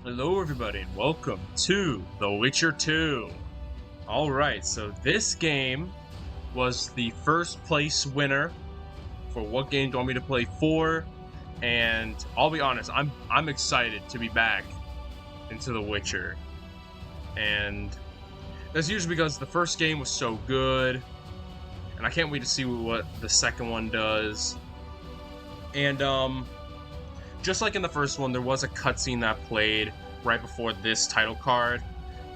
Hello, everybody, and welcome to The Witcher 2. Alright, so this game was the first place winner for what game do you want me to play for, and I'll be honest, I'm excited to be back into The Witcher. And that's usually because the first game was so good, and I can't wait to see what the second one does. And just like in the first one, there was a cutscene that played right before this title card.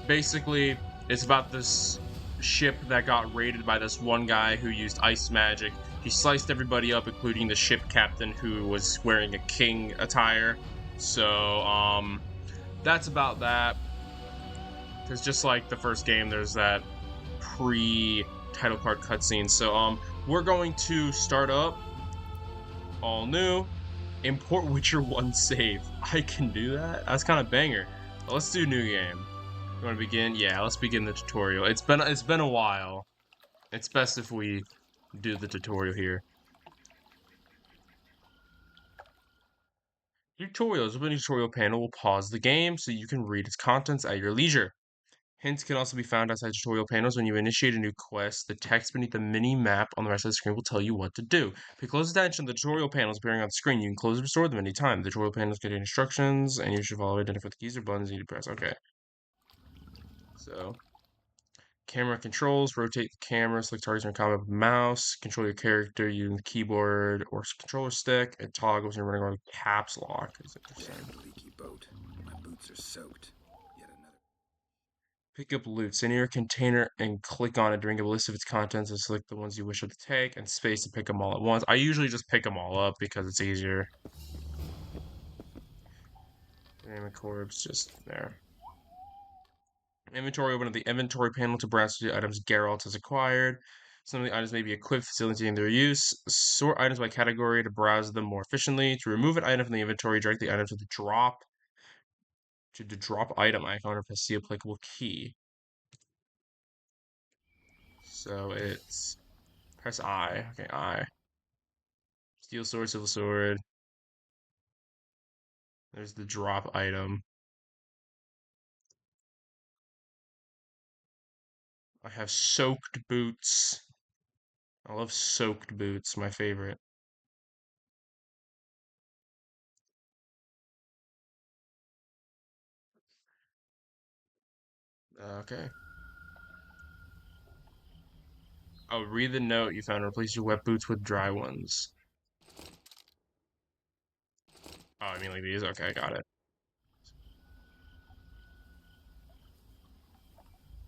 Basically, it's about this ship that got raided by this one guy who used ice magic. He sliced everybody up, including the ship captain who was wearing a king attire. So, that's about that. Because just like the first game, there's that pre-title card cutscene. So, we're going to start up all new. Import Witcher 1 save. I can do that? That's kind of banger. But let's do new game. You want to begin? Yeah, let's begin the tutorial. It's been a while. It's best if we do the tutorial here. Tutorials. Open tutorial panel will pause the game so you can read its contents at your leisure. Hints can also be found outside tutorial panels. When you initiate a new quest, the text beneath the mini map on the rest of the screen will tell you what to do. Pay close attention to the tutorial panels appearing on the screen. You can close or restore them anytime. The tutorial panels contain instructions, and you should follow identify the keys or buttons you need to press. Okay. So, camera controls, rotate the camera, select targets in combat with mouse, control your character using the keyboard or controller stick, and toggles when you're running around with caps lock. Is interesting. Damn leaky boat. My boots are soaked. Yet another. Pick up loot. Send your container and click on it to bring up a list of its contents and select the ones you wish to take, and space to pick them all at once. I usually just pick them all up because it's easier. Name and corpse just there. Inventory, open up the inventory panel to browse through the items Geralt has acquired. Some of the items may be equipped, facilitating their use. Sort items by category to browse them more efficiently. To remove an item from the inventory, direct the item to the drop item icon or press the applicable key. So it's press I. Okay, I. Steel sword, silver sword. There's the drop item. I have soaked boots. I love soaked boots, my favorite. Okay. Oh, read the note you found. Replace your wet boots with dry ones. Oh, I mean like these? Okay, I got it.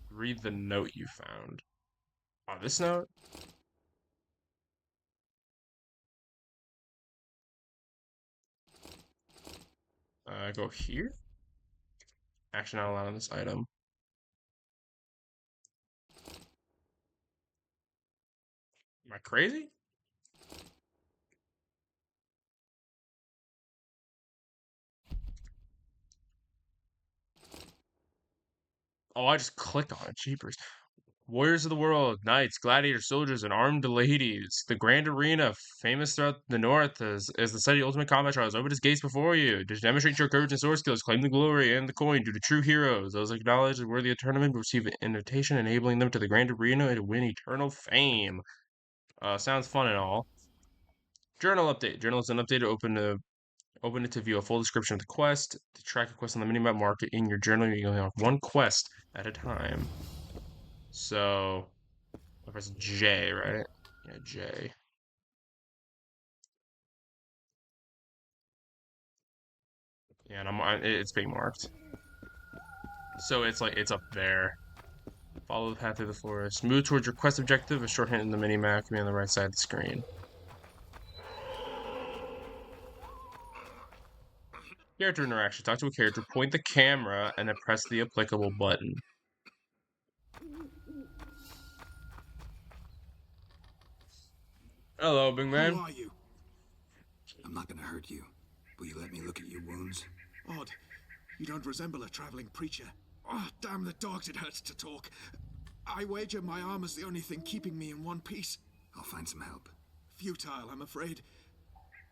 Read the note you found. Oh, this note? Go here? Action not allowed on this item. Am I crazy? Oh, I just clicked on it. Jeepers. Warriors of the world, knights, gladiators, soldiers, and armed ladies. The grand arena, famous throughout the north, as the site of the ultimate combat trials, open its gates before you. To demonstrate your courage and sword skills, claim the glory and the coin due to true heroes. Those acknowledged and worthy of tournament will receive an invitation enabling them to the grand arena and win eternal fame. Sounds fun and all. Journal update. Journal is an update to open it to view a full description of the quest. To track a quest on the minimap, mark it in your journal. You can only have one quest at a time. So I press J, right? Yeah, J. Yeah, and it's being marked. So it's like it's up there. Follow the path through the forest. Move towards your quest objective. A short hint in the mini map can be on the right side of the screen. Character interaction. Talk to a character, point the camera, and then press the applicable button. Hello, big Who man. are you? I'm not gonna hurt you. Will you let me look at your wounds? Odd. You don't resemble a traveling preacher. Oh, damn the dogs, it hurts to talk. I wager my armor's the only thing keeping me in one piece. I'll find some help. Futile, I'm afraid.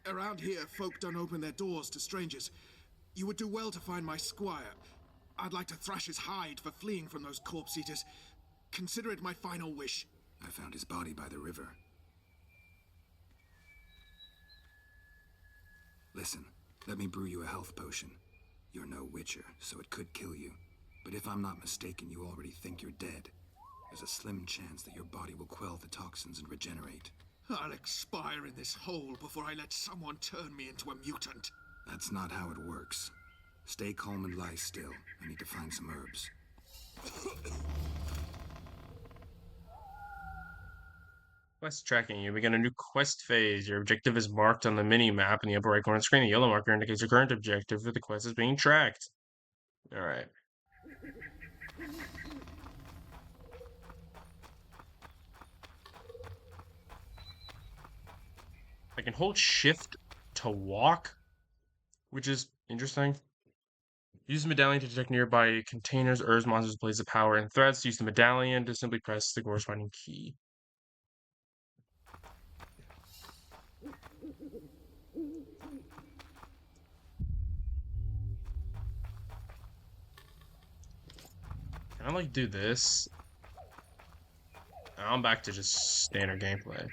Around here, folk don't open their doors to strangers. You would do well to find my squire. I'd like to thrash his hide for fleeing from those corpse eaters. Consider it my final wish. I found his body by the river. Listen, let me brew you a health potion. You're no witcher, so it could kill you. But if I'm not mistaken, you already think you're dead. There's a slim chance that your body will quell the toxins and regenerate. I'll expire in this hole before I let someone turn me into a mutant. That's not how it works. Stay calm and lie still. I need to find some herbs. Quest tracking. You begin a new quest phase. Your objective is marked on the mini-map in the upper right corner of the screen. The yellow marker indicates your current objective for the quest is being tracked. Alright. I can hold shift to walk, which is interesting. Use the medallion to detect nearby containers, herbs, monsters, places of power, and threats. Use the medallion to simply press the corresponding key. Can I like do this? I'm back to just standard gameplay.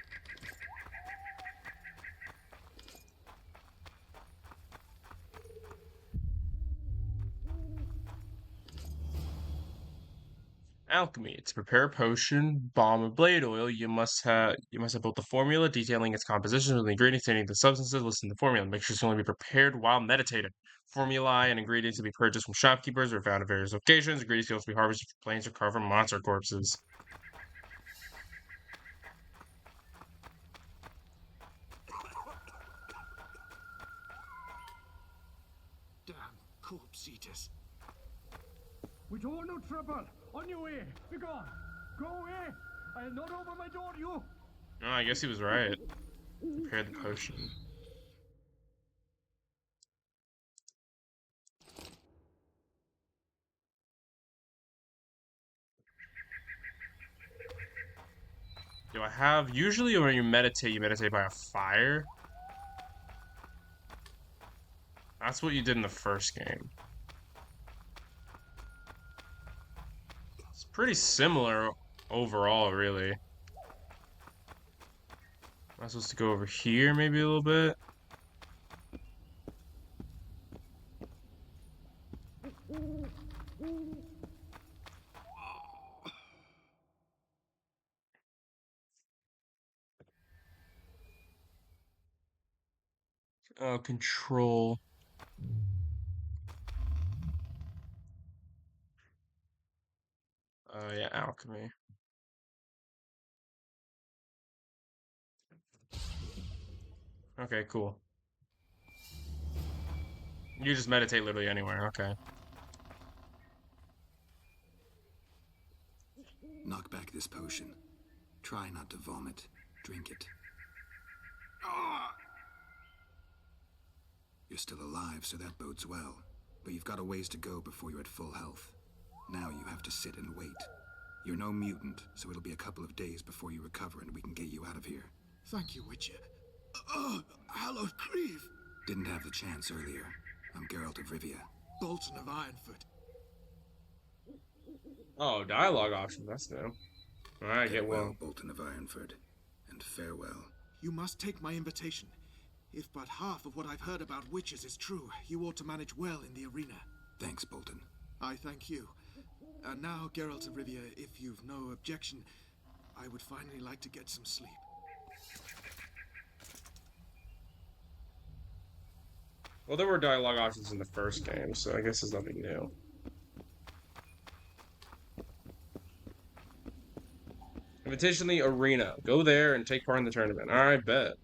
Alchemy. To prepare a potion, balm, or blade oil, you must have both the formula detailing its composition with the ingredients containing the substances listed in the formula. Make sure to only be prepared while meditating. Formulae and ingredients to be purchased from shopkeepers or found at various locations. Ingredients can also be harvested from plains or carved from monster corpses. Damn corpse eaters. We don't no trouble. On your way. Be gone. Go away. I'll not open my door to you. Oh, I guess he was right. Prepare the potion. Do I have... Usually when you meditate by a fire. That's what you did in the first game. It's pretty similar overall, really. Am I supposed to go over here maybe a little bit? Control. Yeah, alchemy. Okay, cool. You just meditate literally anywhere, okay. Knock back this potion. Try not to vomit. Drink it. You're still alive, so that bodes well. But you've got a ways to go before you're at full health. Now you have to sit and wait. You're no mutant, so it'll be a couple of days before you recover and we can get you out of here. Thank you, Witcher. Hallowed Grieve. Didn't have the chance earlier. I'm Geralt of Rivia. Bolton of Ironford. Oh, dialogue option, that's new. Alright, get well. Bolton of Ironford. And farewell. You must take my invitation. If but half of what I've heard about witches is true, you ought to manage well in the arena. Thanks, Bolton. I thank you. And now, Geralt of Rivia, if you've no objection, I would finally like to get some sleep. Well, there were dialogue options in the first game, so I guess there's nothing new. Invitation to the arena. Go there and take part in the tournament. Alright, bet.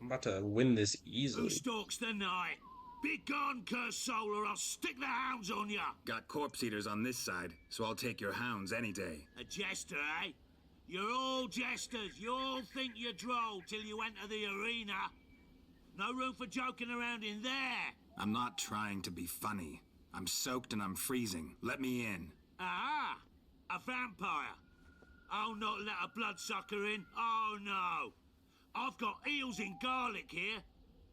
I'm about to win this easily. Who stalks the night? Be gone, cursed soul, or I'll stick the hounds on ya! Got corpse eaters on this side, so I'll take your hounds any day. A jester, eh? You're all jesters. You all think you're droll till you enter the arena. No room for joking around in there. I'm not trying to be funny. I'm soaked and I'm freezing. Let me in. Ah, a vampire. I'll not let a bloodsucker in. Oh, no. I've got eels in garlic here.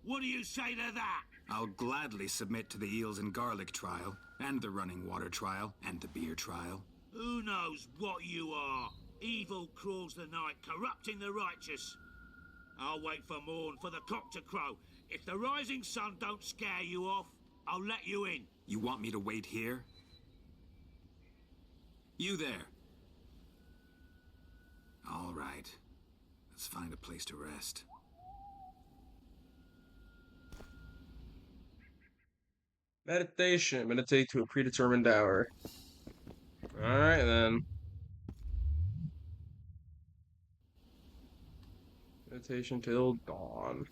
What do you say to that? I'll gladly submit to the eels and garlic trial, and the running water trial, and the beer trial. Who knows what you are? Evil crawls the night, corrupting the righteous. I'll wait for morn, for the cock to crow. If the rising sun don't scare you off, I'll let you in. You want me to wait here? You there. All right. Let's find a place to rest. Meditation. Meditate to a predetermined hour. Alright then. Meditation till dawn.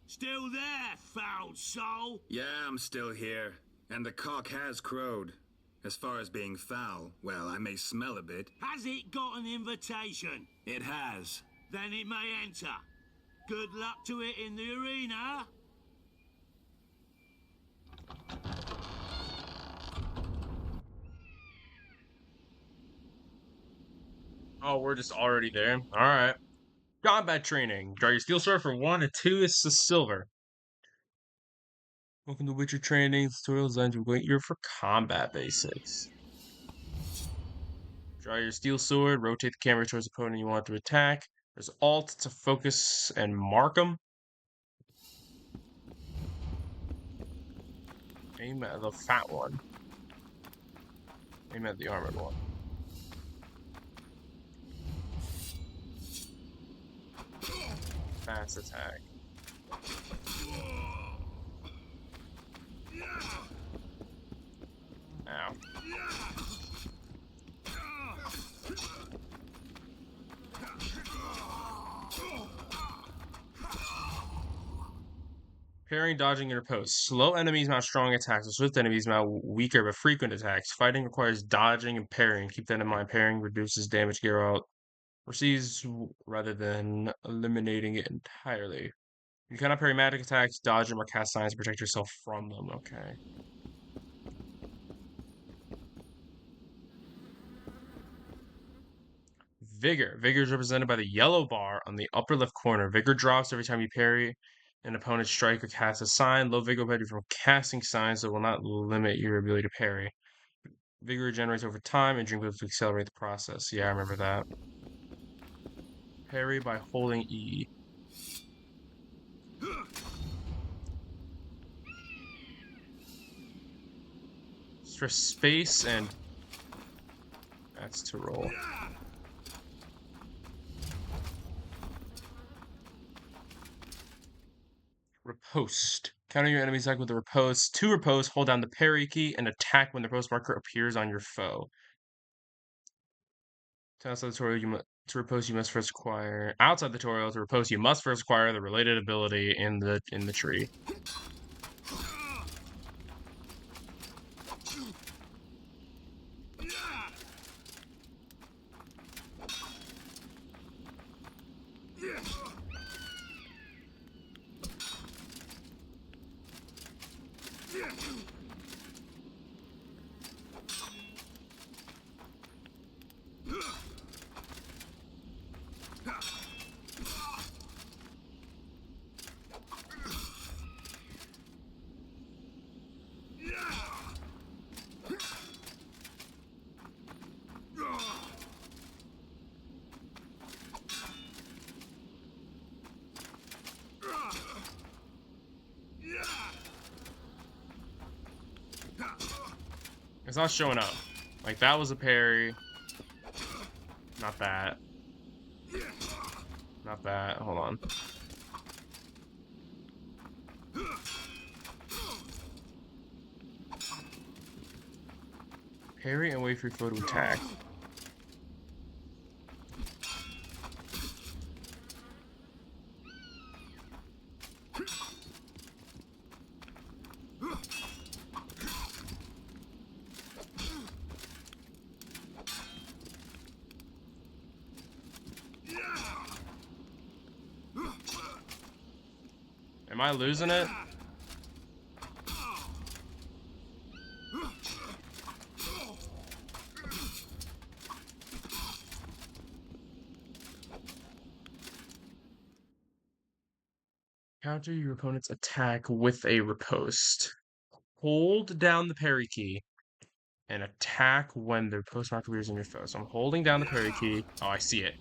Still there, foul soul? Yeah, I'm still here. And the cock has crowed. As far as being foul, well, I may smell a bit. Has it got an invitation? It has. Then it may enter. Good luck to it in the arena. Oh, we're just already there. Alright. Combat training. Draw your steel sword for 1 and 2 is the silver. Welcome to Witcher training. Tutorial designed to equip you for combat basics. Draw your steel sword, rotate the camera towards the opponent you want to attack. There's Alt to focus and mark them. Aim at the fat one. Aim at the armored one. Fast attack. Ow. Parrying, dodging, and riposte. Slow enemies mount strong attacks, and swift enemies mount weaker but frequent attacks. Fighting requires dodging and parrying. Keep that in mind. Parrying reduces damage Geralt receives rather than eliminating it entirely. You cannot parry magic attacks, dodge them, or cast signs to protect yourself from them. Okay. Vigor. Vigor is represented by the yellow bar on the upper left corner. Vigor drops every time you parry an opponent's strike or cast a sign. Low vigor will prevent you from casting signs, so will not limit your ability to parry. Vigor regenerates over time, and drink liquids to accelerate the process. Yeah, I remember that. Parry by holding E. Press space and that's to roll. Riposte. Counter your enemy's attack with the riposte. To riposte, hold down the parry key and attack when the riposte marker appears on your foe. Outside the tutorial, to riposte, you must first acquire. Outside the tutorial, to riposte, you must first acquire the related ability in the tree. It's not showing up. Like, that was a parry. Not that. Not that. Hold on. Parry and wait for your foe to attack. Am I losing it? Counter your opponent's attack with a riposte. Hold down the parry key and attack when the riposte marker appears in your foe. So I'm holding down the parry key. Oh, I see it.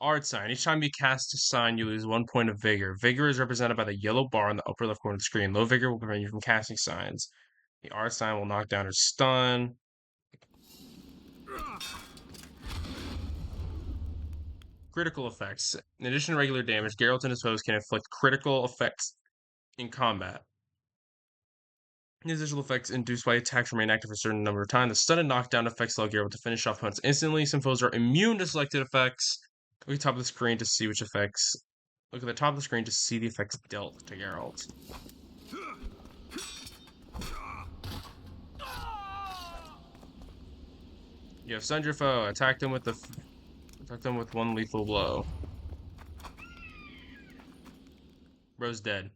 Art sign. Each time you cast a sign, you lose 1 point of vigor. Vigor is represented by the yellow bar in the upper left corner of the screen. Low vigor will prevent you from casting signs. The art sign will knock down or stun. Critical effects. In addition to regular damage, Geralt and his foes can inflict critical effects in combat. These visual effects induced by attacks remain active for a certain number of time. The stun and knockdown effects allow Geralt to finish off opponents instantly. Some foes are immune to selected effects. Look at the top of the screen to see which effects. Look at the top of the screen to see the effects dealt to Geralt. You have stunned your foe. Attack them with 1 lethal blow. Rose dead.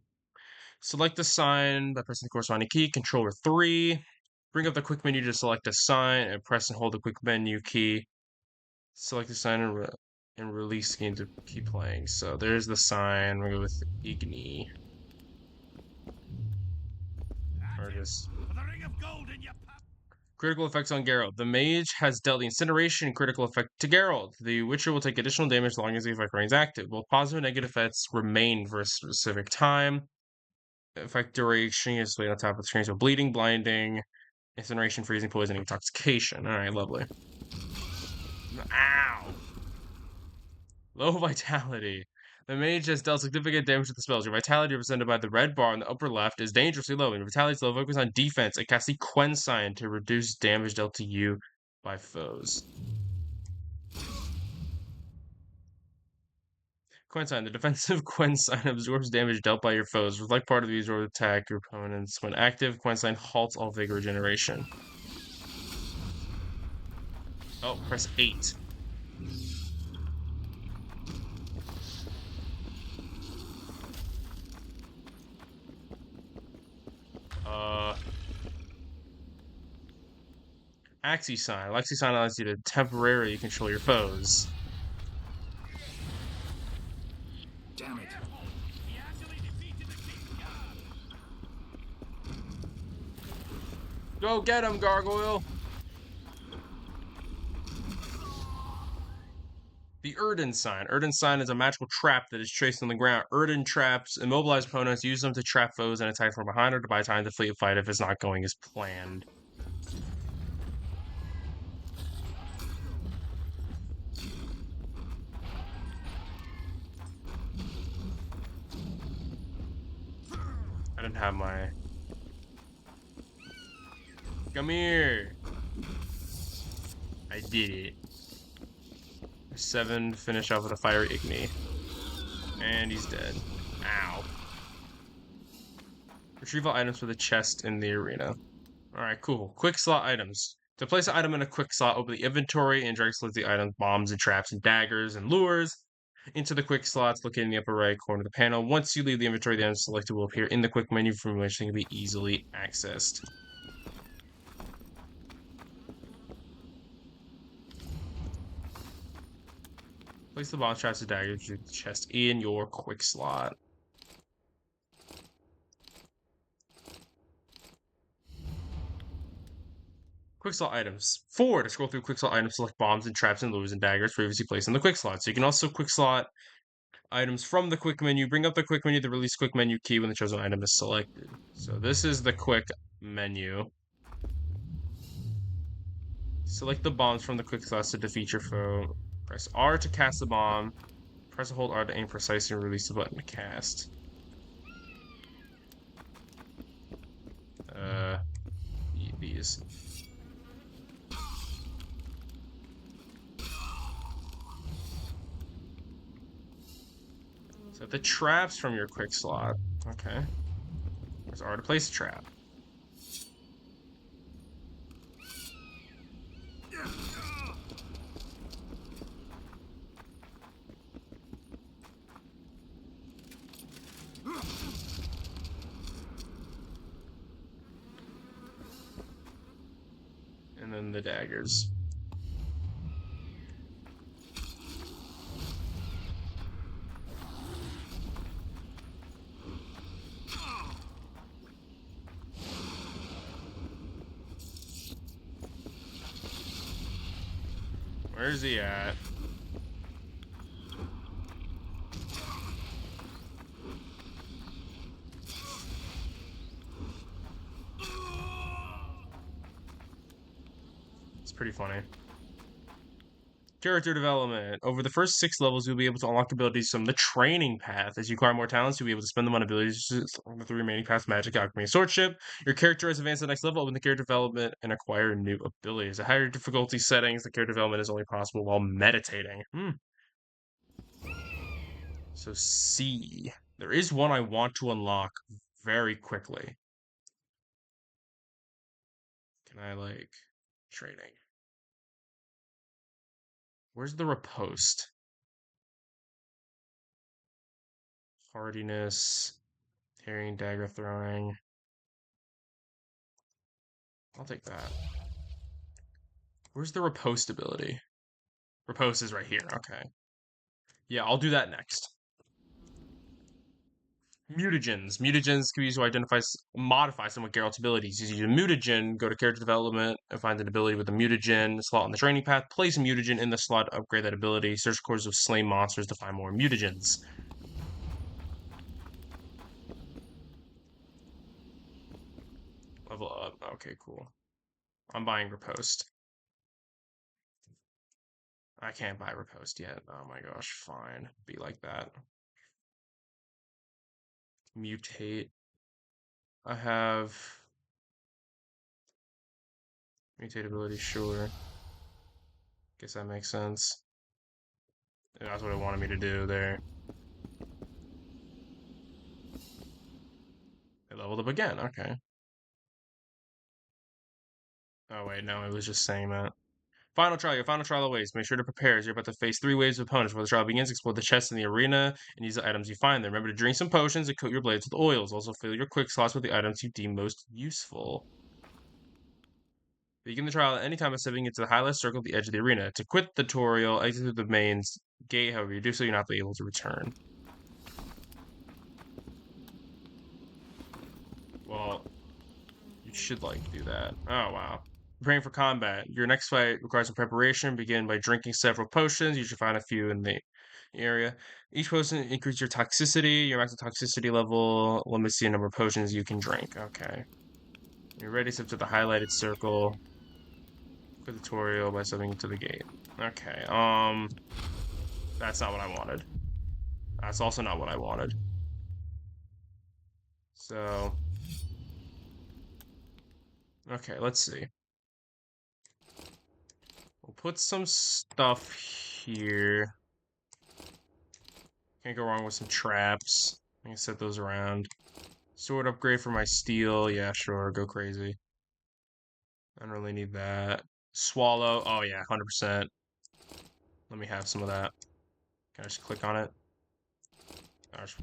Select the sign by pressing the corresponding key. Controller 3. Bring up the quick menu to select a sign and press and hold the quick menu key. Select the sign and release the game to keep playing. So there's the sign. We're going to go with Igni. Or just... Critical effects on Geralt. The mage has dealt the incineration critical effect to Geralt. The Witcher will take additional damage as long as the effect remains active. Both positive and negative effects remain for a specific time. Effect duration is laid on top of the screen. So bleeding, blinding, incineration, freezing, poisoning, intoxication. Alright, lovely. Ow! Low vitality. The mage has dealt significant damage with the spells. Your vitality, represented by the red bar on the upper left, is dangerously low. When your vitality is low, focus on defense and cast the Quen sign to reduce damage dealt to you by foes. Quen sign. The defensive Quen sign absorbs damage dealt by your foes. Reflect part of the absorbed attack your opponents. When active, Quen sign halts all vigor regeneration. Oh, press 8. Axie sign. Axie sign allows you to temporarily control your foes. Damn it. Go get him, Gargoyle! The Erden sign. Erden sign is a magical trap that is traced on the ground. Erden traps immobilize opponents, use them to trap foes and attack from behind or to buy time to flee a fight if it's not going as planned. I didn't have my... Come here! I did it. 7, finish off with a fiery Igni. And he's dead. Ow. Retrieve all items for the chest in the arena. Alright, cool. Quick slot items. To place an item in a quick slot, open the inventory and drag select the items, bombs and traps and daggers and lures into the quick slots located in the upper right corner of the panel. Once you leave the inventory, the item selected will appear in the quick menu from which they can be easily accessed. Place the bomb traps and daggers to the chest in your quick slot. Quick slot items. 4. To scroll through quick slot items, select bombs and traps and lures and daggers previously placed in the quick slot. So you can also quick slot items from the quick menu. Bring up the quick menu, the release quick menu key when the chosen item is selected. So this is the quick menu. Select the bombs from the quick slots to defeat your foe. Press R to cast the bomb. Press and hold R to aim precisely and release the button to cast. These. So the traps from your quick slot. Okay. There's R to place a trap. And then the daggers. Where's he at? It's pretty funny. Character development. Over the first 6 levels, you'll be able to unlock abilities from the training path. As you acquire more talents, you'll be able to spend them on abilities on the 3 remaining paths: magic, alchemy, and swordship. Your character has advanced to the next level, open the character development, and acquire new abilities. At higher difficulty settings, the character development is only possible while meditating. So C. There is one I want to unlock very quickly. Can I, like, trading? Where's the riposte? Hardiness, tearing, dagger throwing. I'll take that. Where's the riposte ability? Riposte is right here. Okay. Yeah, I'll do that next. Mutagens. Mutagens can be used to identify, modify some of Geralt's abilities. Use a mutagen, go to character development, and find an ability with a mutagen slot on the training path. Place a mutagen in the slot to upgrade that ability. Search cores of slain monsters to find more mutagens. Level up. Okay, cool. I'm buying riposte. I can't buy riposte yet. Oh my gosh, fine. Be like that. Mutate. I have mutate ability, sure. Guess that makes sense. Yeah, that's what it wanted me to do there. It leveled up again, okay. Oh wait, no, it was just saying that. Final trial, your final trial awaits. Make sure to prepare as you're about to face 3 waves of opponents. Before the trial begins, explore the chests in the arena and use the items you find there. Remember to drink some potions and coat your blades with oils. Also fill your quick slots with the items you deem most useful. Begin the trial at any time by stepping into the highlight circle at the edge of the arena. To quit the tutorial, exit through the main gate. However, you do so, you're not able to return. Well, you should, like, do that. Oh, wow. Preparing for combat. Your next fight requires some preparation. Begin by drinking several potions. You should find a few in the area. Each potion increases your toxicity. Your maximum toxicity level limits the number of potions you can drink. Okay. You're ready, step to the highlighted circle. Quit the tutorial by stepping into the gate. Okay, that's not what I wanted. That's also not what I wanted. So, okay, let's see. We'll put some stuff here. Can't go wrong with some traps. I can set those around. Sword upgrade for my steel. Yeah, sure, go crazy. I don't really need that. Swallow. Oh, yeah, 100%. Let me have some of that. Can I just click on it? Oh, it's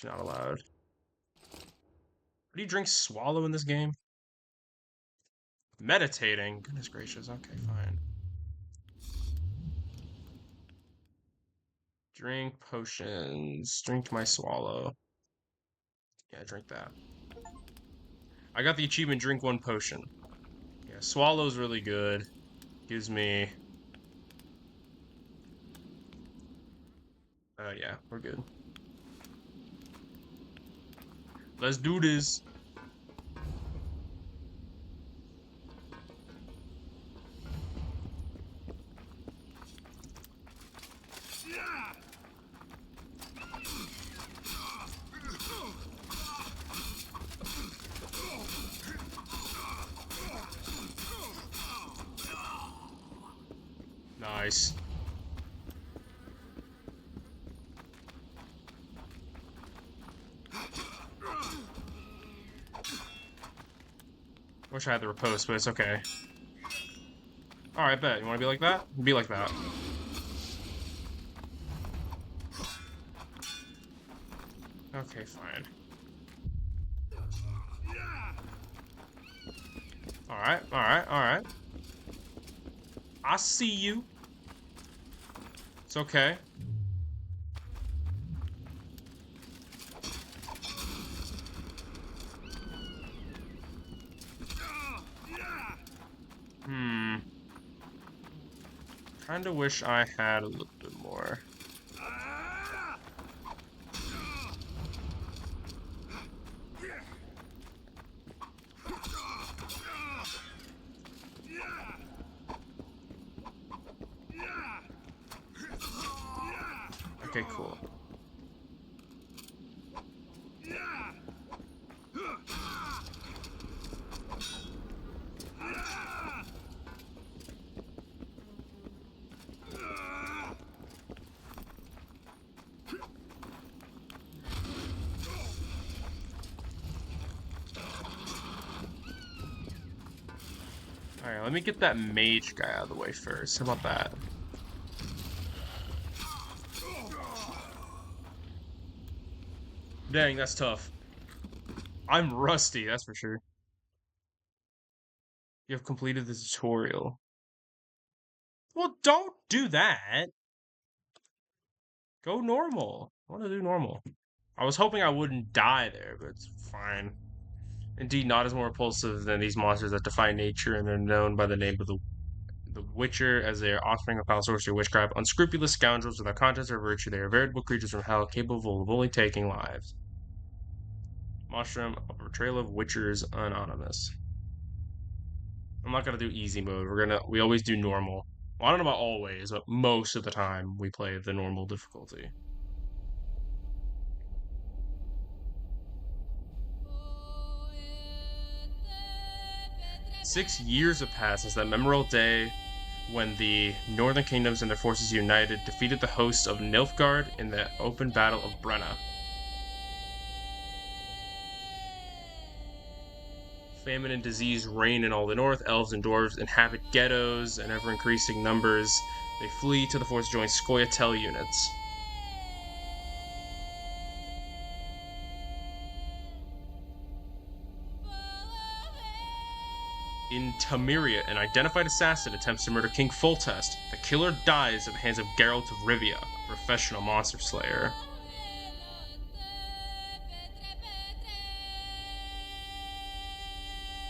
not allowed. What do you drink swallow in this game? Meditating? Goodness gracious. Okay, fine. Drink potions. Drink my swallow. Yeah, drink that. I got the achievement drink 1 potion. Yeah, swallow's really good. Gives me... yeah, we're good. Let's do this. Nice. Wish I had the riposte, but it's okay. Alright, bet. You want to be like that? Be like that. Okay, fine. Alright, alright, alright. I see you. It's okay. Kinda wish I had a little bit more. Okay, cool. Alright, let me get that mage guy out of the way first. How about that? Dang, that's tough. I'm rusty, that's for sure. You have completed the tutorial. Well, don't do that. Go normal. I want to do normal. I was hoping I wouldn't die there, but it's fine. Indeed, not as more repulsive than these monsters that defy nature and are known by the name of the Witcher, as they are offspring of foul sorcery, witchcraft, unscrupulous scoundrels without conscience or virtue. They are veritable creatures from hell, capable of only taking lives. Monstrum, a portrayal of Witchers Anonymous. I'm not gonna do easy mode. We always do normal. Well, I don't know about always, but most of the time we play the normal difficulty. 6 years have passed since that memorable day when the Northern Kingdoms and their forces united defeated the hosts of Nilfgaard in the open battle of Brenna. Famine and disease reign in all the north. Elves and dwarves inhabit ghettos in ever-increasing numbers. They flee to the forest to join Scoia'tael units. In Tamiria, an identified assassin attempts to murder King Foltest. The killer dies at the hands of Geralt of Rivia, a professional monster slayer.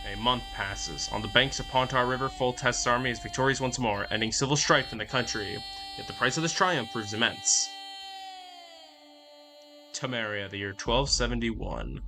A month passes. On the banks of Pontar River, Foltest's army is victorious once more, ending civil strife in the country. Yet the price of this triumph proves immense. Tamaria, the year 1271.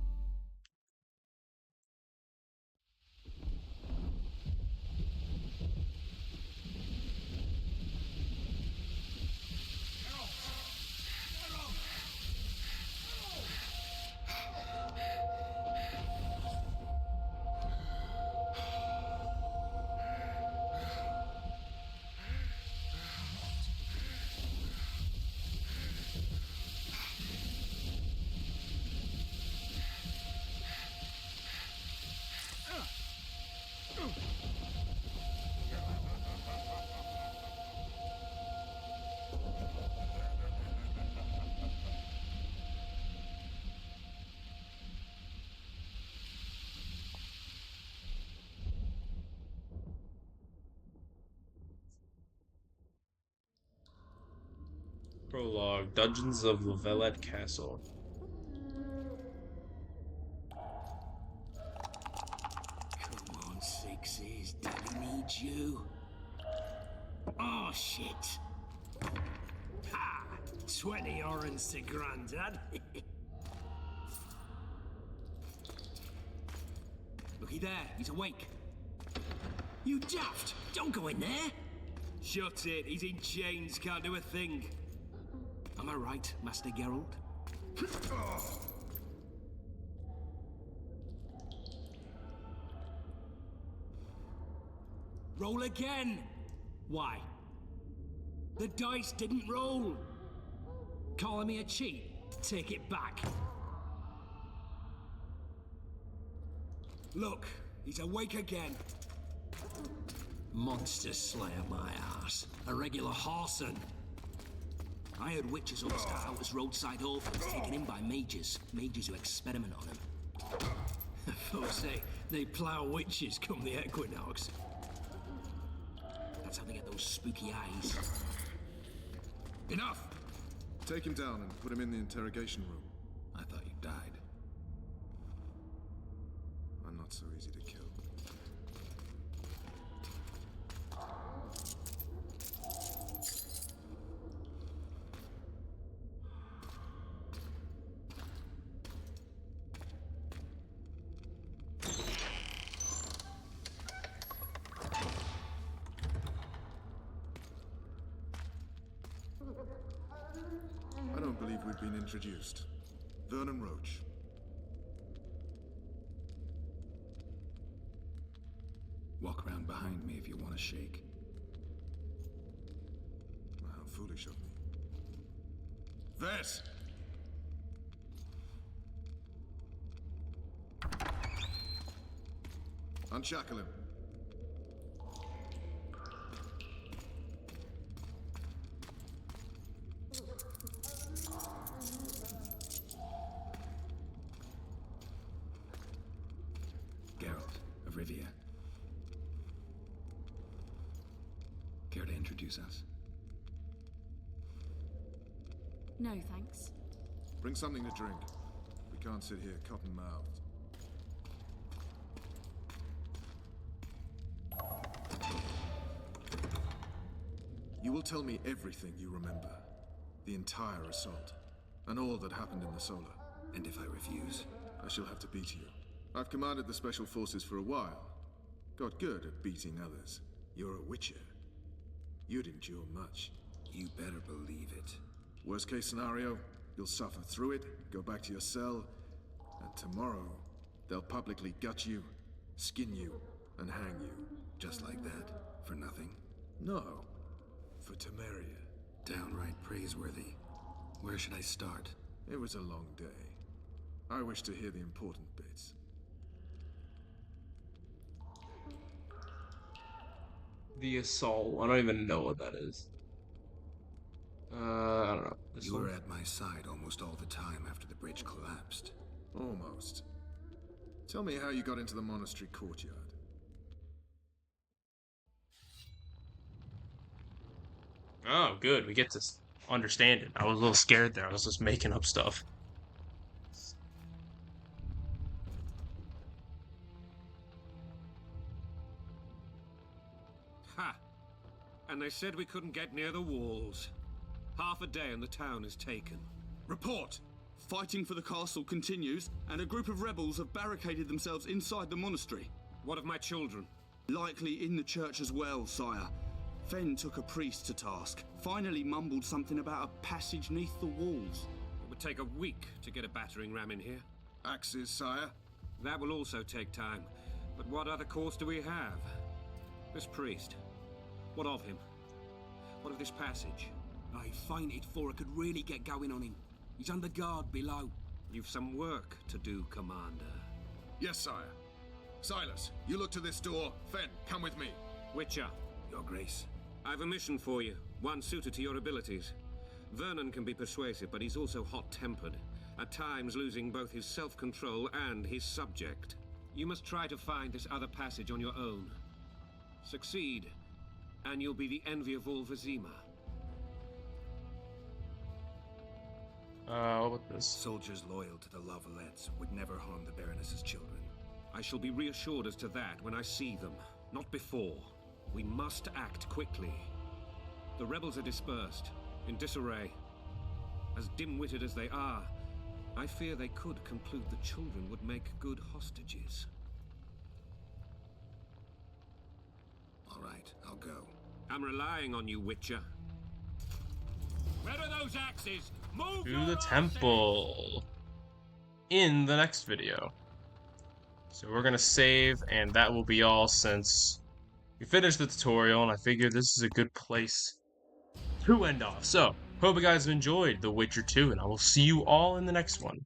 Prologue, Dungeons of Levelet Castle. Come on, Sixes. Daddy needs you. Oh, shit. Ha! 20 orange to Grandad. Looky there, he's awake. You daft! Don't go in there! Shut it, he's in chains, can't do a thing. Am I right, Master Geralt? Roll again! Why? The dice didn't roll! Calling me a cheat? Take it back. Look, he's awake again. Monster slayer, my ass. A regular horson. I heard witches all start out as roadside orphans taken in by mages. Mages who experiment on them. Folks say they plough witches come the equinox. That's how they get those spooky eyes. Enough! Take him down and put him in the interrogation room. I thought you died. I'm not so easy to kill. You've been introduced. Vernon Roach. Walk around behind me if you want to shake. How foolish of me. Ves! Unshackle him. Geralt of Rivia. Care to introduce us? No, thanks. Bring something to drink. We can't sit here cotton-mouthed. You will tell me everything you remember. The entire assault. And all that happened in the Solar. And if I refuse? I shall have to beat you. I've commanded the Special Forces for a while. Got good at beating others. You're a Witcher. You'd endure much. You better believe it. Worst case scenario, you'll suffer through it, go back to your cell, and tomorrow, they'll publicly gut you, skin you, and hang you. Just like that? For nothing? No. For Temeria. Downright praiseworthy. Where should I start? It was a long day. I wish to hear the important bits. The assault. I don't even know what that is. I don't know. This You one? were at my side almost all the time after the bridge collapsed. Almost. Tell me how you got into the monastery courtyard. Oh, good. We get to understand it. I was a little scared there. I was just making up stuff. Ha! And they said we couldn't get near the walls. Half a day and the town is taken. Report! Fighting for the castle continues, and a group of rebels have barricaded themselves inside the monastery. What of my children? Likely in the church as well, sire. Fen took a priest to task. Finally mumbled something about a passage neath the walls. It would take a week to get a battering ram in here. Axes, sire? That will also take time. But what other course do we have? This priest. What of him? What of this passage? I fainted before I could really get going on him. He's under guard below. You've some work to do, Commander. Yes, sire. Silas, you look to this door. Fen, come with me. Witcher, Your Grace. I've a mission for you. One suited to your abilities. Vernon can be persuasive, but he's also hot-tempered. At times losing both his self-control and his subject. You must try to find this other passage on your own. Succeed, and you'll be the envy of all Vizima. What about this? Soldiers loyal to the Lavalettes would never harm the Baroness's children. I shall be reassured as to that when I see them, not before. We must act quickly. The rebels are dispersed, in disarray. As dim-witted as they are, I fear they could conclude the children would make good hostages. All right, I'll go. I'm relying on you, Witcher. Where are those axes? Move To your the asses! temple in the next video. So we're gonna save, and that will be all since we finished the tutorial, and I figured this is a good place to end off. So, hope you guys have enjoyed The Witcher 2, and I will see you all in the next one.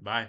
Bye.